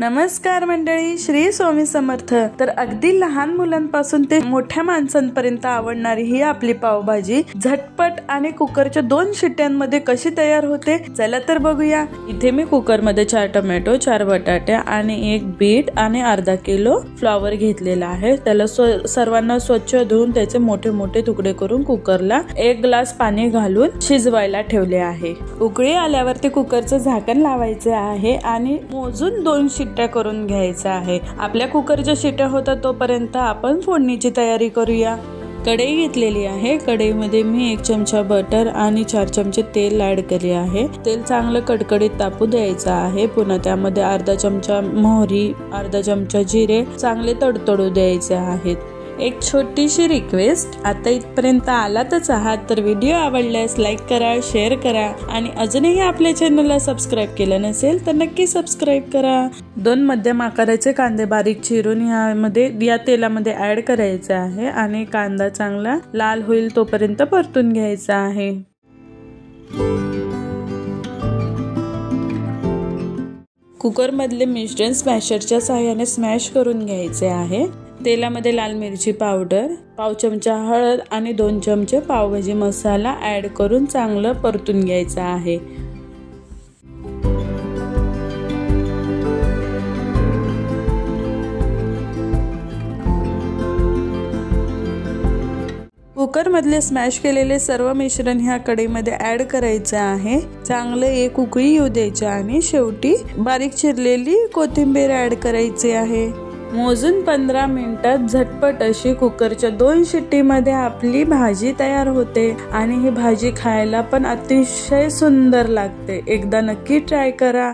नमस्कार मंडळी, श्री स्वामी समर्थ। तर अगदी लहान मुलांपासून ते मोठ्या माणसांपर्यंत आवडणारी ही आपली पावभाजी झटपट आणि कुकरच्या 2 शिट्ट्यांमध्ये कशी तयार होते चला तर बघूया। इथे मी कुकरमध्ये 4 टोमॅटो, 4 बटाटे आणि 1 बीट आणि अर्धा किलो फ्लॉवर घेतलेला आहे। त्याला सर्वांना स्वच्छ धुवून त्याचे मोठे मोठे तुकडे करून कुकरला 1 ग्लास पाणी घालून शिजवायला ठेवले आहे। उकळी आल्यावर ते कुकरचं झाकण लावायचे आहे आणि मोजून 2 शिट्ट्या करून घ्यायचा आहे। आपल्या कुकरच्या शिट्ट्या होतात तोपर्यंत आपण फोडणीची तयारी करूया। कढई घेतलेली आहे। कढईमध्ये मी 1 चमचा बटर आणि 4 चमचे तेल ऍड केले आहे। तेल चांगलं कडकडीत तापू द्यायचं आहे। पुन्हा त्यामध्ये अर्धा चमचा मोहरी, अर्धा चमचा जिरे चांगले तडतडू द्यायचे आहेत। एक छोटीशी रिक्वेस्ट, आता इथपर्यंत आलातच आहात तर व्हिडिओ आवडल्यास लाईक करा, शेअर करा आणि अजूनही आपल्या चॅनलला सबस्क्राईब केलं नसेल तर नक्की सबस्क्राईब करा। 2 मध्यम आकाराचे कांदे बारीक चिरून या तेलामध्ये ऍड करायचे आहे आणि कांदा चांगला लाल होईल तोपर्यंत परतून घ्यायचा आहे। कुकर मधले मिश्रण स्मॅशरच्या सहाय्याने स्मॅश करून घ्यायचे आहे। तेलामध्ये लाल मिरची पावडर, पाव चमचा हळद आणि 2 चमचे पावभाजी मसाला ऍड करून चांगलं परतून घ्यायचा आहे। कुकर मधले स्मॅश केलेले सर्व मिश्रण ह्या कढईमध्ये ऍड करायचे आहे। चांगलं एक उकळी येऊ द्यायची आणि शेवटी बारीक चिरलेली कोथिंबीर ऍड करायची आहे। मोजून 15 मिनिटात झटपट अशी कुकरच्या 2 शिट्टीमध्ये आपली भाजी तयार होते आणि ही भाजी खायला पण अतिशय सुंदर लागते। एकदा नक्की ट्राय करा।